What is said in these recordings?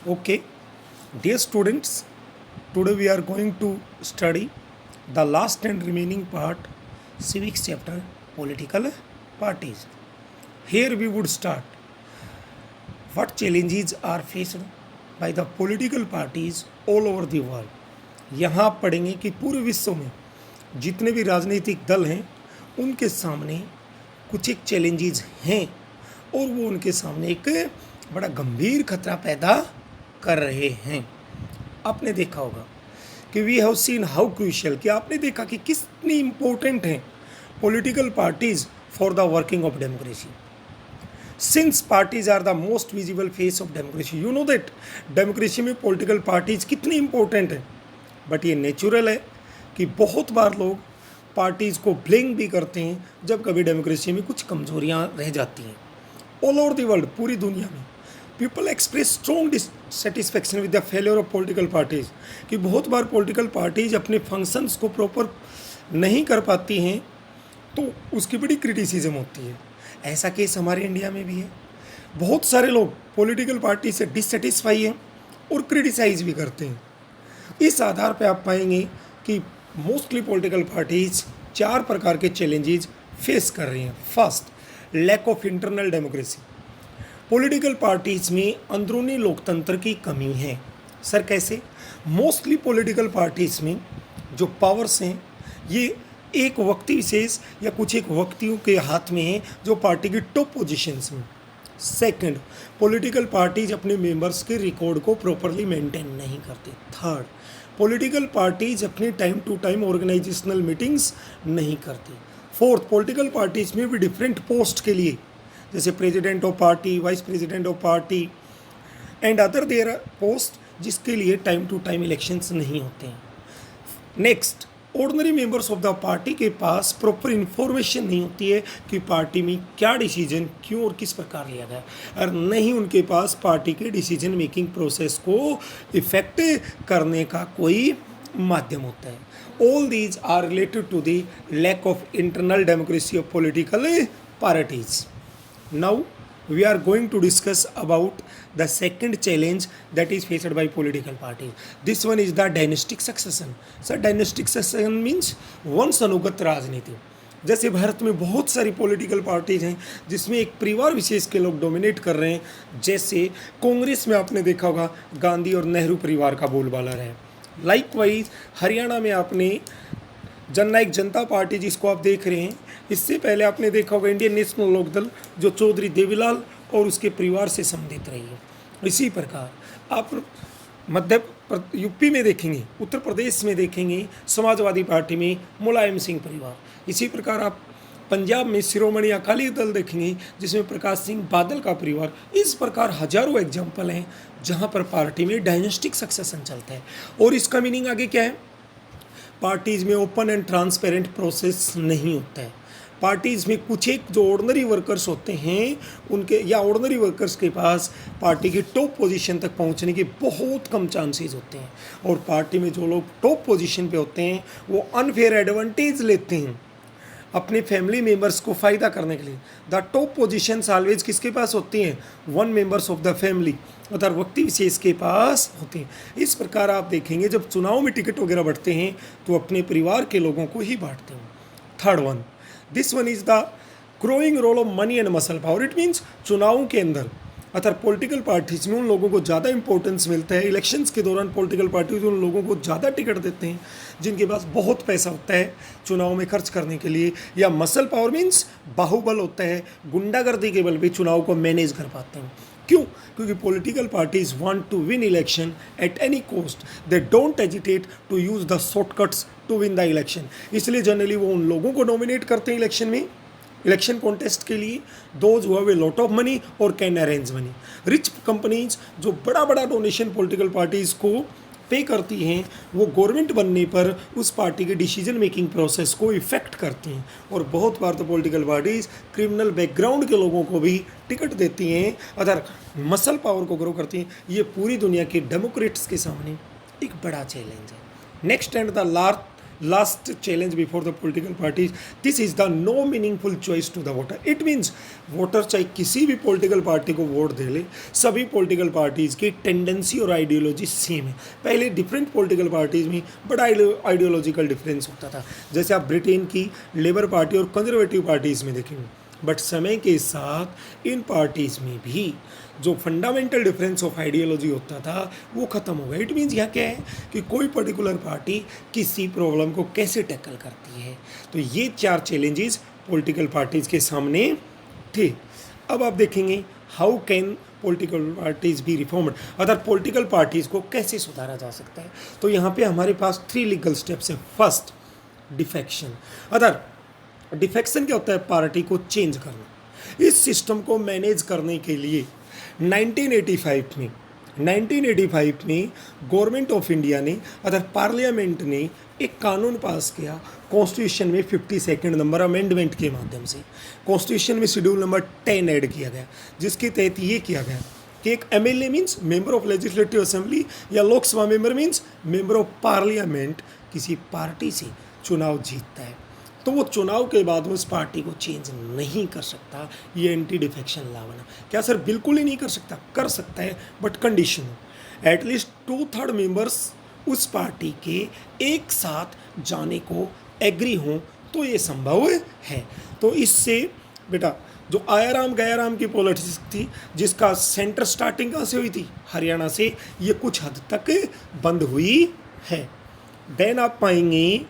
Okay, dear students, today we are going to study the last and remaining part, civics chapter, political parties. Here we would start what challenges are faced by the political parties all over the world. यहाँ आप पढ़ेंगे कि पूरे विश्व में जितने भी राजनीतिक दल हैं उनके सामने कुछ एक चैलेंजेस हैं और वो उनके सामने एक बड़ा गंभीर खतरा पैदा कर रहे हैं। आपने देखा होगा कि we have seen how crucial, कि आपने देखा कि कितनी इम्पोर्टेंट हैं political parties for the working of democracy. Since parties are the most visible face of democracy, you know that democracy में पॉलिटिकल पार्टीज कितनी इंपॉर्टेंट है। बट ये नेचुरल है कि बहुत बार लोग पार्टीज़ को ब्लेम भी करते हैं जब कभी डेमोक्रेसी में कुछ कमजोरियां रह जाती हैं। ऑल ओवर द वर्ल्ड, पूरी दुनिया में people express strong dissatisfaction with the failure of political parties, कि बहुत बार पॉलिटिकल पार्टीज अपने फंक्शंस को प्रॉपर नहीं कर पाती हैं तो उसकी बड़ी क्रिटिसिज्म होती है। ऐसा केस हमारे इंडिया में भी है। बहुत सारे लोग पॉलिटिकल पार्टी से डिससेटिस्फाई हैं और क्रिटिसाइज भी करते हैं। इस आधार पर आप पाएंगे कि मोस्टली पॉलिटिकल पार्टीज 4 प्रकार के चैलेंजेस फेस कर रही हैं। First, lack of internal democracy. Political parties में अंदरूनी लोकतंत्र की कमी है। सर कैसे? मोस्टली पॉलिटिकल पार्टीज में जो पावर्स हैं ये एक व्यक्ति विशेष या कुछ एक व्यक्तियों के हाथ में है जो पार्टी की टॉप पोजीशंस में। सेकंड, पॉलिटिकल पार्टीज अपने मेंबर्स के रिकॉर्ड को प्रॉपरली मेंटेन नहीं करते। थर्ड, पॉलिटिकल पार्टीज अपने time to time organisational meetings नहीं करती। फोर्थ, पॉलिटिकल पार्टीज में भी डिफरेंट पोस्ट के लिए जैसे president of party, vice president of party and other there post, जिसके लिए टाइम टू टाइम इलेक्शंस नहीं होते हैं। Next, ordinary members of the party के पास प्रॉपर इन्फॉर्मेशन नहीं होती है कि पार्टी में क्या डिसीजन क्यों और किस प्रकार लिया गया, और नहीं उनके पास पार्टी के डिसीजन मेकिंग प्रोसेस को इफेक्ट करने का कोई माध्यम होता है। All these are related to the lack of internal democracy of political parties. Now we are going to discuss about the second challenge that is faced by political parties. This one is the dynastic succession. Sir, dynastic succession means वंशानुगत राजनीति। जैसे भारत में बहुत सारी political parties हैं जिसमें एक परिवार विशेष के लोग डोमिनेट कर रहे हैं। जैसे कांग्रेस में आपने देखा होगा गांधी और नेहरू परिवार का बोलबाला रहा है। लाइकवाइज हरियाणा में आपने जननायक जनता पार्टी जिसको आप देख रहे हैं, इससे पहले आपने देखा होगा इंडियन नेशनल लोकदल जो चौधरी देवीलाल और उसके परिवार से संबंधित रही है। इसी प्रकार आप यूपी में देखेंगे, उत्तर प्रदेश में देखेंगे समाजवादी पार्टी में मुलायम सिंह परिवार। इसी प्रकार आप पंजाब में शिरोमणि अकाली दल देखेंगे जिसमें प्रकाश सिंह बादल का परिवार। इस प्रकार हजारों एग्जाम्पल हैं जहाँ पर पार्टी में डायनेस्टिक सक्सेशन चलता है। और इसका मीनिंग आगे क्या है? पार्टीज़ में ओपन एंड ट्रांसपेरेंट प्रोसेस नहीं होता है। पार्टीज़ में कुछ एक जो ऑर्डिनरी वर्कर्स होते हैं उनके या ऑर्डिनरी वर्कर्स के पास पार्टी की टॉप पोजीशन तक पहुंचने के बहुत कम चांसेस होते हैं। और पार्टी में जो लोग टॉप पोजीशन पे होते हैं वो अनफेयर एडवांटेज लेते हैं अपने फैमिली मेम्बर्स को फ़ायदा करने के लिए। द टॉप पोजीशंस ऑलवेज किसके पास होती हैं? One members of the family, other व्यक्ति विशेष के पास होते हैं। इस प्रकार आप देखेंगे जब चुनाव में टिकट वगैरह बढ़ते हैं तो अपने परिवार के लोगों को ही बांटते हैं। Third one, this one is the growing role of money and muscle power. It means चुनावों के अंदर अगर पॉलिटिकल पार्टीज में उन लोगों को ज़्यादा इंपॉर्टेंस मिलता है। इलेक्शंस के दौरान पॉलिटिकल पार्टीज उन लोगों को ज़्यादा टिकट देते हैं जिनके पास बहुत पैसा होता है चुनाव में खर्च करने के लिए, या मसल पावर मीन्स बाहुबल होता है, गुंडागर्दी के बल पे चुनाव को मैनेज कर पाते हैं। क्यों? क्योंकि political parties want to win election at any cost. They don't agitate to use the shortcuts to win the election. इसलिए जनरली वो उन लोगों को नॉमिनेट करते हैं इलेक्शन में, इलेक्शन कॉन्टेस्ट के लिए, those who have a lot of money और can arrange money. Rich companies जो बड़ा बड़ा डोनेशन पॉलिटिकल पार्टीज़ को पे करती हैं वो गवर्नमेंट बनने पर उस पार्टी के डिसीजन मेकिंग प्रोसेस को इफेक्ट करती हैं। और बहुत बार तो पॉलिटिकल पार्टीज क्रिमिनल बैकग्राउंड के लोगों को भी टिकट देती हैं, अदर मसल पावर को ग्रो करती हैं। ये पूरी दुनिया के डेमोक्रेट्स के सामने एक बड़ा चैलेंज है। Next and the last challenge before the political parties, this is the no meaningful choice to the voter. It means voter चाहे किसी भी पॉलिटिकल पार्टी को वोट दे ले, सभी पॉलिटिकल पार्टीज़ की टेंडेंसी और आइडियोलॉजी सेम है। पहले डिफरेंट पॉलिटिकल पार्टीज़ में बड़ा आइडियोलॉजिकल डिफरेंस होता था, जैसे आप ब्रिटेन की लेबर पार्टी और कंजर्वेटिव पार्टीज़ में देखेंगे। बट समय के साथ इन पार्टीज़ में भी जो फंडामेंटल डिफरेंस ऑफ आइडियोलॉजी होता था वो ख़त्म हो गया। इट मीन्स यहाँ क्या है कि कोई पर्टिकुलर पार्टी किसी प्रॉब्लम को कैसे टैकल करती है। तो ये 4 चैलेंजेस पॉलिटिकल पार्टीज़ के सामने थे। अब आप देखेंगे how can political parties B reformed, other political parties को कैसे सुधारा जा सकता है। तो यहाँ पे हमारे पास 3 लीगल स्टेप्स है। First, defection. अदर डिफेक्शन क्या होता है? पार्टी को चेंज करना। इस सिस्टम को मैनेज करने के लिए 1985 में गवर्नमेंट ऑफ इंडिया ने अदर पार्लियामेंट ने एक कानून पास किया कॉन्स्टिट्यूशन में 52 नंबर अमेंडमेंट के माध्यम से। कॉन्स्टिट्यूशन में शेड्यूल नंबर 10 ऐड किया गया, जिसके तहत ये किया गया कि एक MLA means member of legislative assembly या Lok Sabha member means member of parliament किसी पार्टी से चुनाव जीतता है तो वो चुनाव के बाद उस पार्टी को चेंज नहीं कर सकता। ये एंटी डिफेक्शन लॉ बना। क्या सर बिल्कुल ही नहीं कर सकता? कर सकता है, बट कंडीशन हो एटलीस्ट 2/3 मेंबर्स उस पार्टी के एक साथ जाने को एग्री हों तो ये संभव है। तो इससे बेटा जो आयाराम गयाराम की पॉलिटिक्स थी, जिसका सेंटर स्टार्टिंग कहाँ से हुई थी? हरियाणा से, ये कुछ हद तक बंद हुई है। देन आप पाएंगे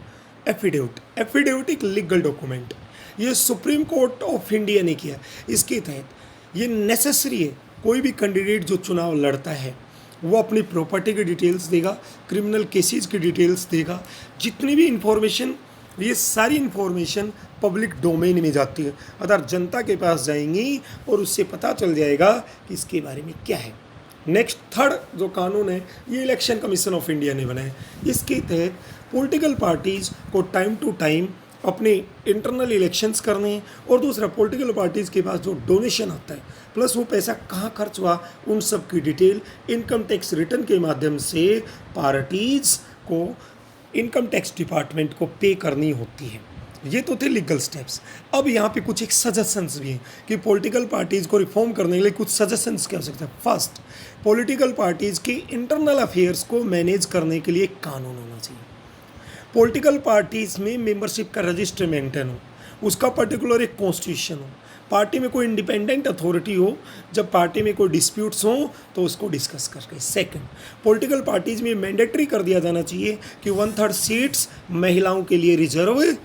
एफिडेविट एक लीगल डॉक्यूमेंट, ये सुप्रीम कोर्ट ऑफ इंडिया ने किया। इसके तहत ये नेसेसरी है, कोई भी कैंडिडेट जो चुनाव लड़ता है वो अपनी प्रॉपर्टी की डिटेल्स देगा, क्रिमिनल केसेस की डिटेल्स देगा, जितनी भी इंफॉर्मेशन, ये सारी इंफॉर्मेशन पब्लिक डोमेन में जाती है, अदर जनता के पास जाएंगी और उससे पता चल जाएगा कि इसके बारे में क्या है। नेक्स्ट थर्ड जो कानून है ये इलेक्शन कमीशन ऑफ इंडिया ने बनाया। इसके तहत पॉलिटिकल पार्टीज़ को टाइम टू टाइम अपने इंटरनल इलेक्शंस करने हैं, और दूसरा पॉलिटिकल पार्टीज़ के पास जो डोनेशन आता है प्लस वो पैसा कहाँ खर्च हुआ उन सब की डिटेल इनकम टैक्स रिटर्न के माध्यम से पार्टीज़ को इनकम टैक्स डिपार्टमेंट को पे करनी होती है। ये तो थे लीगल स्टेप्स। अब यहाँ पे कुछ एक सजेशंस भी हैं कि पॉलिटिकल पार्टीज़ को रिफॉर्म करने के लिए कुछ सजेशंस क्या हो सकता है। फर्स्ट, पॉलिटिकल पार्टीज़ की इंटरनल अफेयर्स को मैनेज करने के लिए एक कानून होना चाहिए। पॉलिटिकल पार्टीज़ में मेंबरशिप का रजिस्टर मेंटेन हो, उसका पर्टिकुलर एक कॉन्स्टिट्यूशन हो, पार्टी में कोई इंडिपेंडेंट अथॉरिटी हो, जब पार्टी में कोई डिस्प्यूट्स हो तो उसको डिस्कस करके। सेकंड, पॉलिटिकल पार्टीज़ में मैंडेटरी कर दिया जाना चाहिए कि 1/3 सीट्स महिलाओं के लिए रिजर्व हों।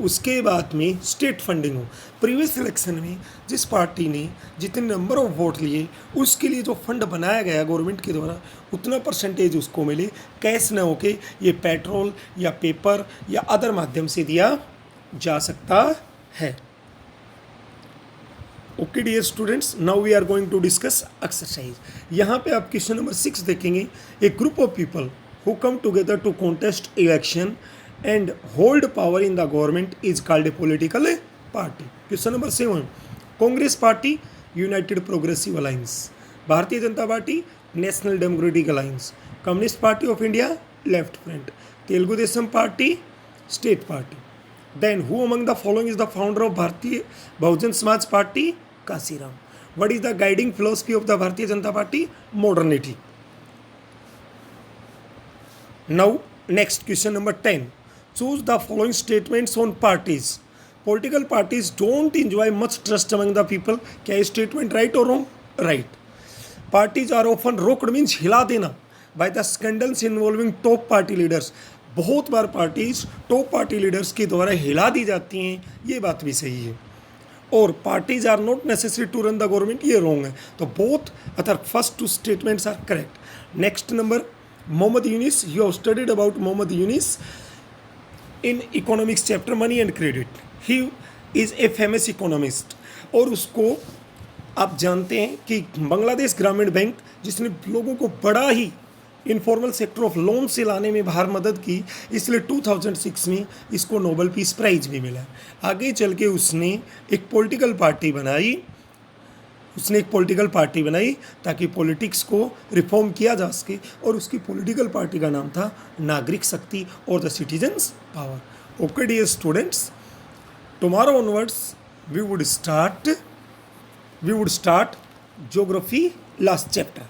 उसके बाद में स्टेट फंडिंग हो। प्रीवियस इलेक्शन में जिस पार्टी ने जितने नंबर ऑफ वोट लिए उसके लिए जो फंड बनाया गया गवर्नमेंट के द्वारा उतना परसेंटेज उसको मिले, कैश न होके ये पेट्रोल या पेपर या अदर माध्यम से दिया जा सकता है। Okay dear students, now we are going to discuss exercise. यहाँ पे आप क्वेश्चन नंबर 6 देखेंगे। A group of people who come together to contest election and hold power in the government is called a political party. Question number 7, Congress Party United Progressive Alliance, Bharatiya Janata Party National Democratic Alliance, Communist Party of India Left Front, Telugu Desam Party state party. Then who among the following is the founder of Bharatiya Bahujan Samaj Party? Kashiram. What is the guiding philosophy of the Bharatiya Janata Party? Modernity. Now next question number 10, choose the following statements on parties. Political parties don't enjoy much trust among the people. क्या ये statement right or wrong? Right. Parties are often rocked means हिला देना by the scandals involving top party leaders. बहुत बार parties top party leaders के द्वारा हिला दी जाती हैं, ये बात भी सही है। और parties are not necessary to run the government, ये रॉन्ग है। तो both other first two statements are correct. Next number, Mohammad Yunus, you have studied about Mohammad Yunus in economics chapter money and credit. He is a famous economist, और उसको आप जानते हैं कि बांग्लादेश ग्रामीण बैंक जिसने लोगों को बड़ा ही इनफॉर्मल सेक्टर ऑफ लोन से लाने में बाहर मदद की, इसलिए 2006 में इसको नोबेल पीस प्राइज भी मिला। आगे चल के उसने एक पॉलिटिकल पार्टी बनाई उसने एक पॉलिटिकल पार्टी बनाई ताकि पॉलिटिक्स को रिफॉर्म किया जा सके, और उसकी पॉलिटिकल पार्टी का नाम था नागरिक शक्ति और the citizens power. Okay dear students, tomorrow onwards we would start geography last chapter.